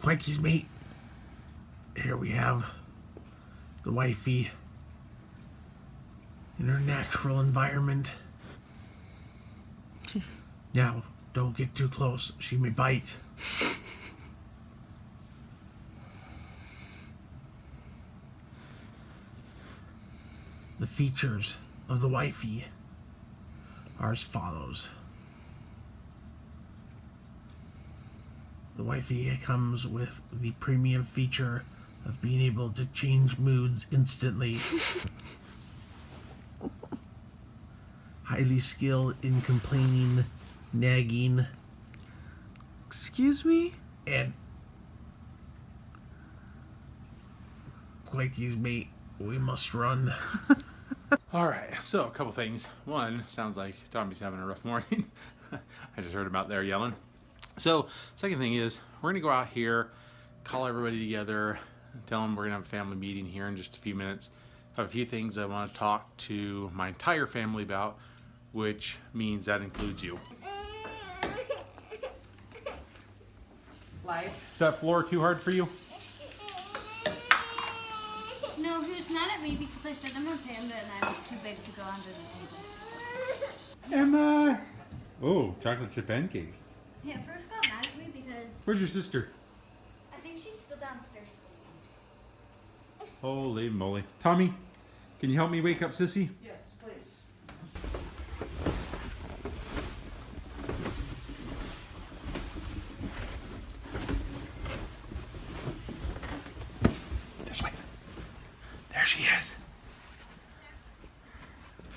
Quikey's mate. Here we have the wifey in her natural environment. Now, don't get too close. She may bite. The features of the wifey are as follows. The wifey comes with the premium feature of being able to change moods instantly. Highly skilled in complaining, nagging, Excuse me? and Quakey's mate, we must run. Alright, so a couple things. One, sounds like Tommy's having a rough morning. I just heard him out there yelling. So, second thing is, we're going to go out here, call everybody together, tell them we're going to have a family meeting here in just a few minutes. I have a few things I want to talk to my entire family about, which means that includes you. Life. Is that floor too hard for you? No, he was mad at me because I said I'm a panda and I'm too big to go under the table. Emma! Oh, chocolate chip pancakes. He at first got mad at me because Where's your sister? I think she's still downstairs sleeping. Holy moly. Tommy, can you help me wake up Sissy? Yes, please. This way. There she is.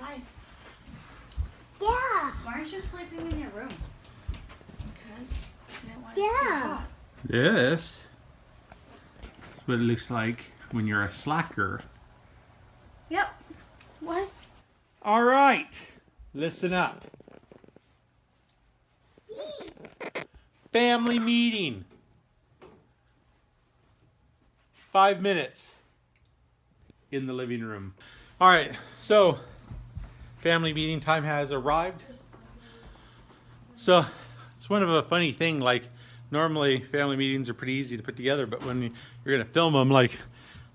Hi. Yeah. Why aren't you sleeping in your room? Because I didn't want it to get hot. This is what it looks like when you're a slacker. Yep. What? All right, listen up. Family meeting. 5 minutes in the living room. All right, so family meeting time has arrived. So it's one of a funny thing, like normally family meetings are pretty easy to put together, but when you're gonna film them, like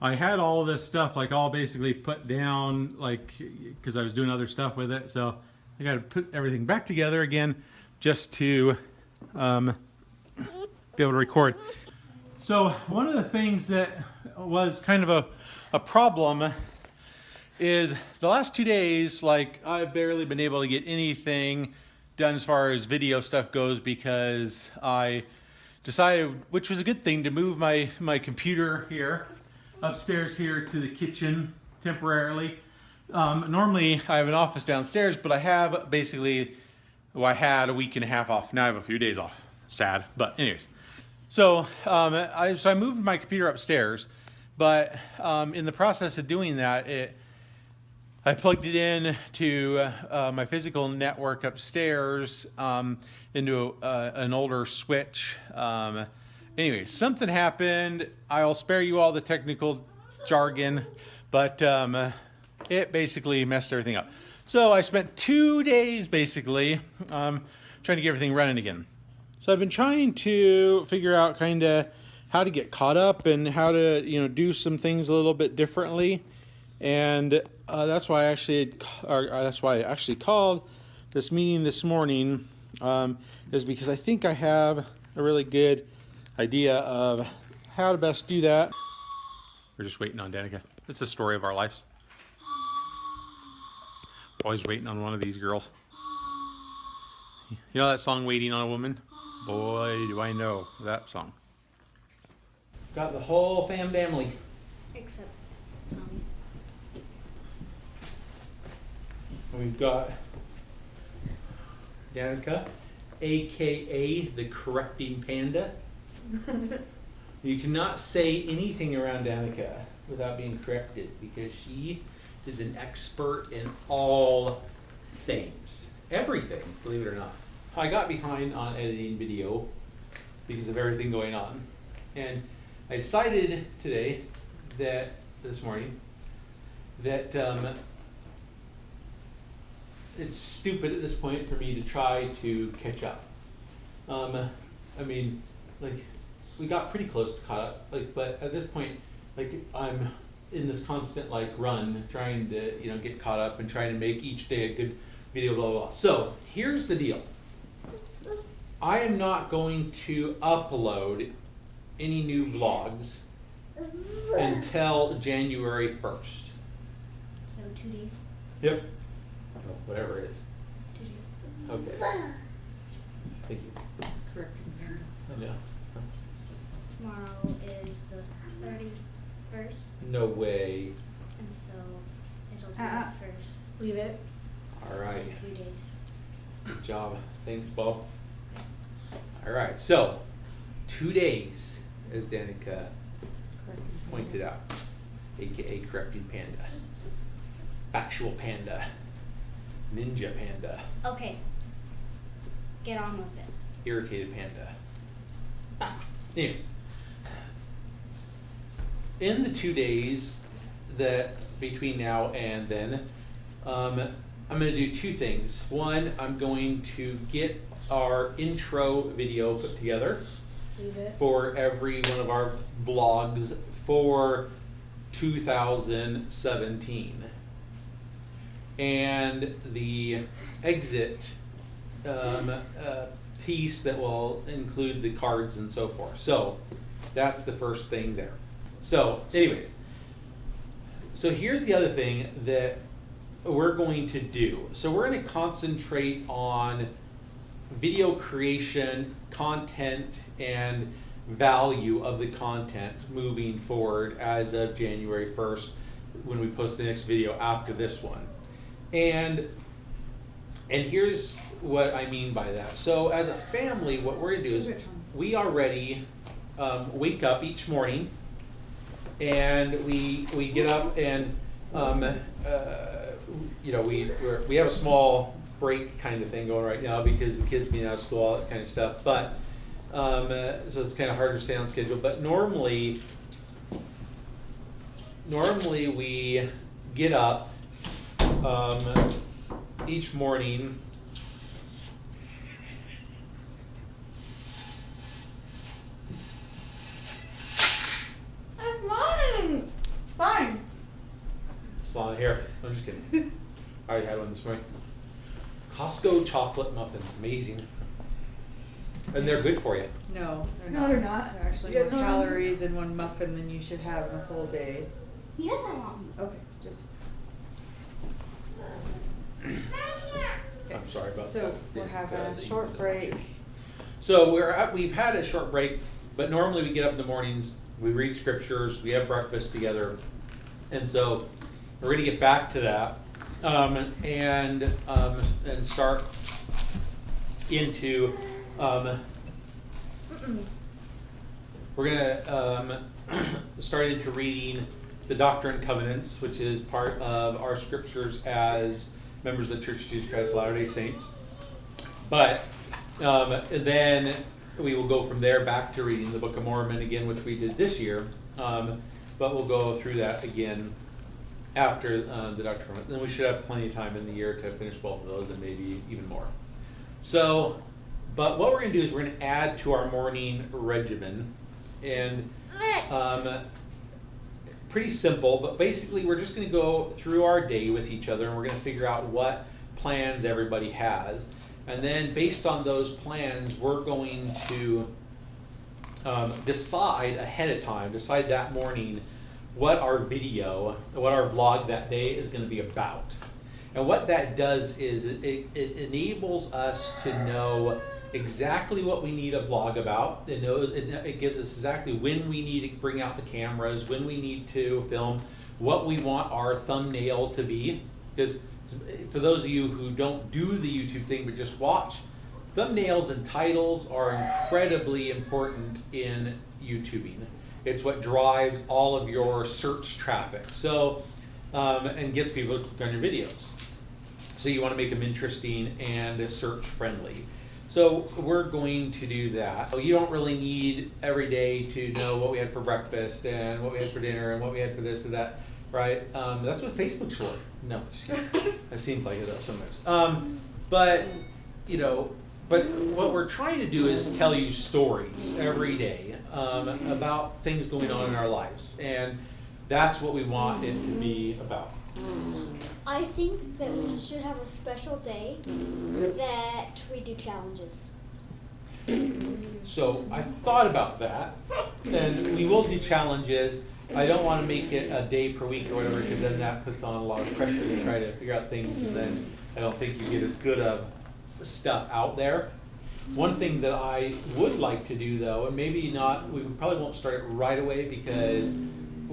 I had all this stuff like all basically put down, like because I was doing other stuff with it, so I got to put everything back together again just to be able to record. So one of the things that was kind of a problem is the last 2 days, like I've barely been able to get anything done as far as video stuff goes because I decided, which was a good thing, to move my computer here upstairs here to the kitchen temporarily. Normally I have an office downstairs, but I have basically, well, I had a week and a half off. Now I have a few days off. Sad, but anyways. So I moved my computer upstairs, but in the process of doing that, I plugged it in to my physical network upstairs into an older switch. Anyway, something happened. I'll spare you all the technical jargon, but it basically messed everything up. So I spent 2 days basically trying to get everything running again. So I've been trying to figure out kind of how to get caught up and how to, do some things a little bit differently. And that's why I actually called this meeting this morning, is because I think I have a really good idea of how to best do that. We're just waiting on Danica. It's the story of our lives. Always waiting on one of these girls. You know that song, Waiting on a Woman? Boy, do I know that song. Got the whole family. Except Tommy. We've got Danica, aka the correcting panda. You cannot say anything around Danica without being corrected because she is an expert in all things. Everything, believe it or not. I got behind on editing video because of everything going on. And I decided today, this morning, that it's stupid at this point for me to try to catch up. we got pretty close to caught up. Like, but at this point, like I'm in this constant like run, trying to get caught up and trying to make each day a good video. Blah blah blah. So here's the deal. I am not going to upload any new vlogs until January 1st. So 2 days. Yep. Well, whatever it is. 2 days. Okay. Thank you. Correcting parent. I know. Tomorrow is the 31st, No way. and so it'll be the first Leave it. All right. 2 days. Good job. Thanks, Bob. All right. So, 2 days, as Danica pointed out, aka correcting panda, factual panda, ninja panda, Okay. Get on with it. irritated panda. Anyways, in the 2 days that between now and then, I'm going to do two things. One, I'm going to get our intro video put together Leave it. for every one of our vlogs for 2017. And the exit piece that will include the cards and so forth. So that's the first thing there. So anyways, so here's the other thing that we're going to do. So we're going to concentrate on video creation, content, and value of the content moving forward as of January 1st when we post the next video after this one. And here's what I mean by that. So as a family, what we're gonna do is we already wake up each morning and we get up and we have a small break kind of thing going right now because the kids being out of school, all that kind of stuff. But so it's kind of hard to stay on schedule. But normally we get up each morning. I'm fine. Fine. Salon here. I'm just kidding. I already had one this morning. Costco chocolate muffins, amazing. And they're good for you. No, they're No, not. they're not. They're actually Yeah, more no. calories in one muffin than you should have in a whole day. Yes, I want. Okay, just. I'm sorry about So that. we're having a Didn't short use it break. much. So we've had a short break, but normally we get up in the mornings, we read scriptures, we have breakfast together, and so we're going to get back to that and start into. We're going to start into reading the Doctrine and Covenants, which is part of our scriptures as members of the Church of Jesus Christ of Latter-day Saints. But then we will go from there back to reading the Book of Mormon again, which we did this year. But we'll go through that again after the Doctrine and Covenants. Then we should have plenty of time in the year to finish both of those and maybe even more. So, but what we're going to do is we're going to add to our morning regimen. And pretty simple, but basically we're just going to go through our day with each other and we're going to figure out what plans everybody has. And then based on those plans, we're going to decide ahead of time, decide that morning what our video, what our vlog that day is going to be about. And what that does is it enables us to know exactly what we need a vlog about. It gives us exactly when we need to bring out the cameras, when we need to film, what we want our thumbnail to be. Because for those of you who don't do the YouTube thing but just watch, thumbnails and titles are incredibly important in YouTubing. It's what drives all of your search traffic. So, and gets people to click on your videos. So you want to make them interesting and search friendly. So we're going to do that. You don't really need every day to know what we had for breakfast and what we had for dinner and what we had for this and that, right? That's what Facebook's for. No, just kidding. It seems like it though sometimes. But but what we're trying to do is tell you stories every day about things going on in our lives, and that's what we want it to be about. I think that we should have a special day that we do challenges. So I thought about that, and we will do challenges. I don't want to make it a day per week or whatever, because then that puts on a lot of pressure to try to figure out things, and then I don't think you get as good of stuff out there. One thing that I would like to do though, and maybe not, we probably won't start it right away because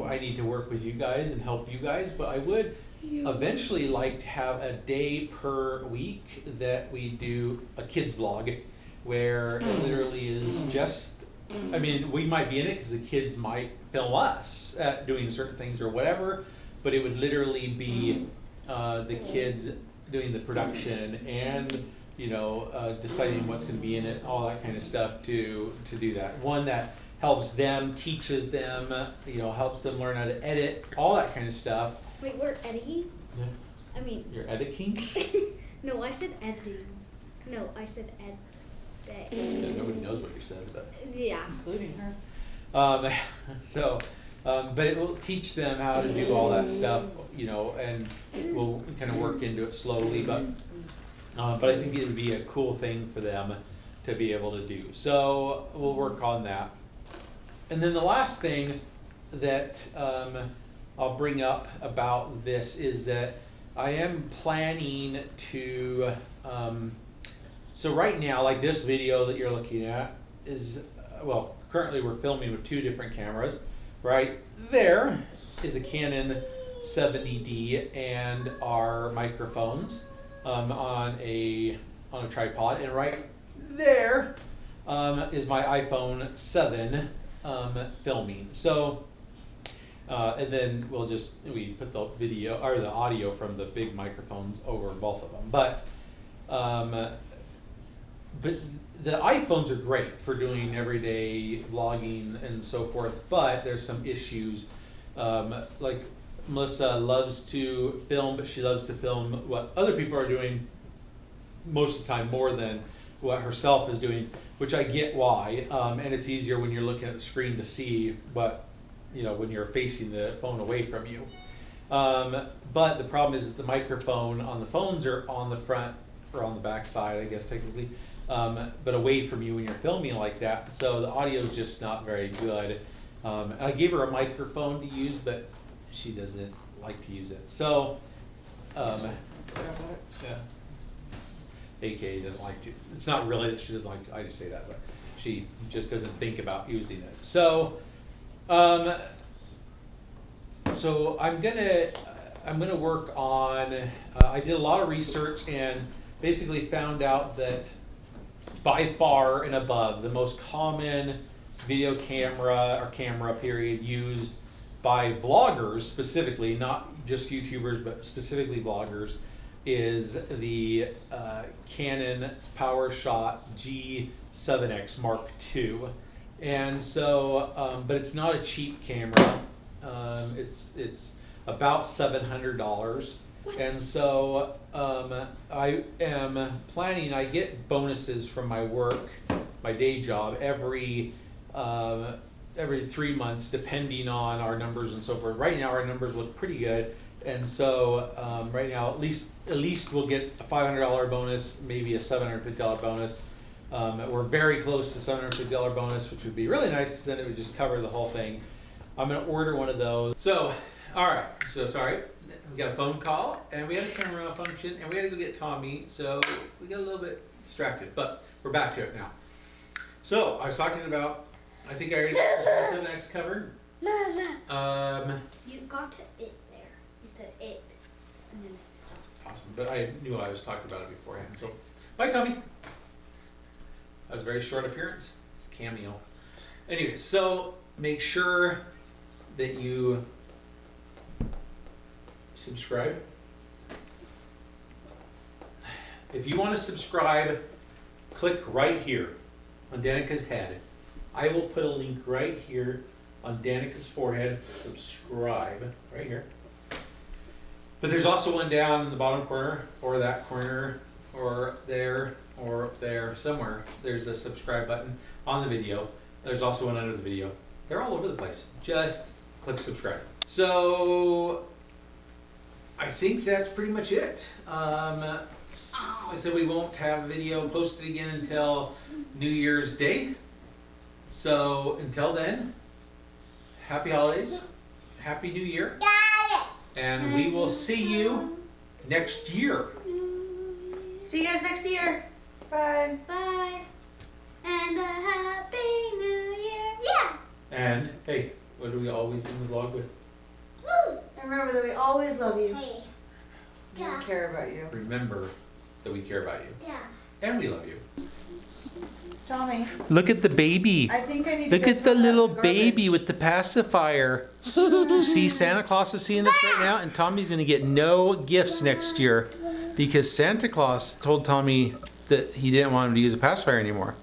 I need to work with you guys and help you guys, but I would eventually like to have a day per week that we do a kids vlog, where it literally is just, I mean, we might be in it because the kids might film us at doing certain things or whatever, but it would literally be the kids doing the production and, you know, deciding what's going to be in it, all that kind of stuff to do that. One that helps them, teaches them, you know, helps them learn how to edit, all that kind of stuff. Wait, we're editing? Yeah. I mean, You're editing? no, I said editing. No, I said ed. Yeah, nobody knows what you said, but Yeah. Including her. But it will teach them how to do all that stuff, you know, and we'll kind of work into it slowly, but I think it would be a cool thing for them to be able to do. So we'll work on that. And then the last thing that I'll bring up about this is that I am planning to, so right now, like this video that you're looking at is, well, currently we're filming with 2 different cameras. Right there is a Canon 70D and our microphones on a tripod, and right there is my iPhone 7 filming. So, and then we put the video or the audio from the big microphones over both of them. But the iPhones are great for doing everyday vlogging and so forth, but there's some issues. Like Melissa loves to film, but she loves to film what other people are doing most of the time more than what herself is doing, which I get why. And it's easier when you're looking at the screen to see what, you know, when you're facing the phone away from you. But the problem is that the microphone on the phones are on the front or on the back side, I guess technically. But away from you when you're filming like that, so the audio is just not very good. And I gave her a microphone to use, but she doesn't like to use it. So, yeah, AKA doesn't like to. It's not really that she doesn't like to. I just say that, but she just doesn't think about using it. So, so I'm gonna work on. I did a lot of research and basically found out that by far and above, the most common video camera or camera period used by vloggers specifically, not just YouTubers, but specifically vloggers, is the Canon PowerShot G7X Mark II. And so, but it's not a cheap camera. It's about $700. And so I am planning, I get bonuses from my work, my day job, every 3 months, depending on our numbers and so forth. Right now our numbers look pretty good. And so right now at least we'll get a $500 bonus, maybe a $750 bonus. We're very close to $750 bonus, which would be really nice because then it would just cover the whole thing. I'm gonna order one of those. So, all right, so sorry. We got a phone call, and we had a camera malfunction, and we had to go get Tommy, so we got a little bit distracted, but we're back to it now. So, I was talking about, I think I already got the 7X covered. Mama. You got to it there. You said it, and then it stopped. Awesome, but I knew I was talking about it beforehand, so bye, Tommy. That was a very short appearance. It's a cameo. Anyway, so make sure that you subscribe. If you want to subscribe, click right here on Danica's head. I will put a link right here on Danica's forehead. Subscribe right here. But there's also one down in the bottom corner, or that corner, or there, or up there somewhere, there's a subscribe button on the video. There's also one under the video. They're all over the place. Just click subscribe. So I think that's pretty much it. I said we won't have a video posted again until New Year's Day. So until then, happy holidays, happy New Year, and we will see you next year. See you guys next year. Bye. Bye. And a happy new year. Yeah. And hey, what do we always end the vlog with? And remember that we always love you. We care about you. Remember that we care about you. Yeah. And we love you. Tommy, Look at the baby. I think I need Look to at the little baby with the pacifier. See, Santa Claus is seeing this right now, and Tommy's gonna get no gifts next year because Santa Claus told Tommy that he didn't want him to use a pacifier anymore.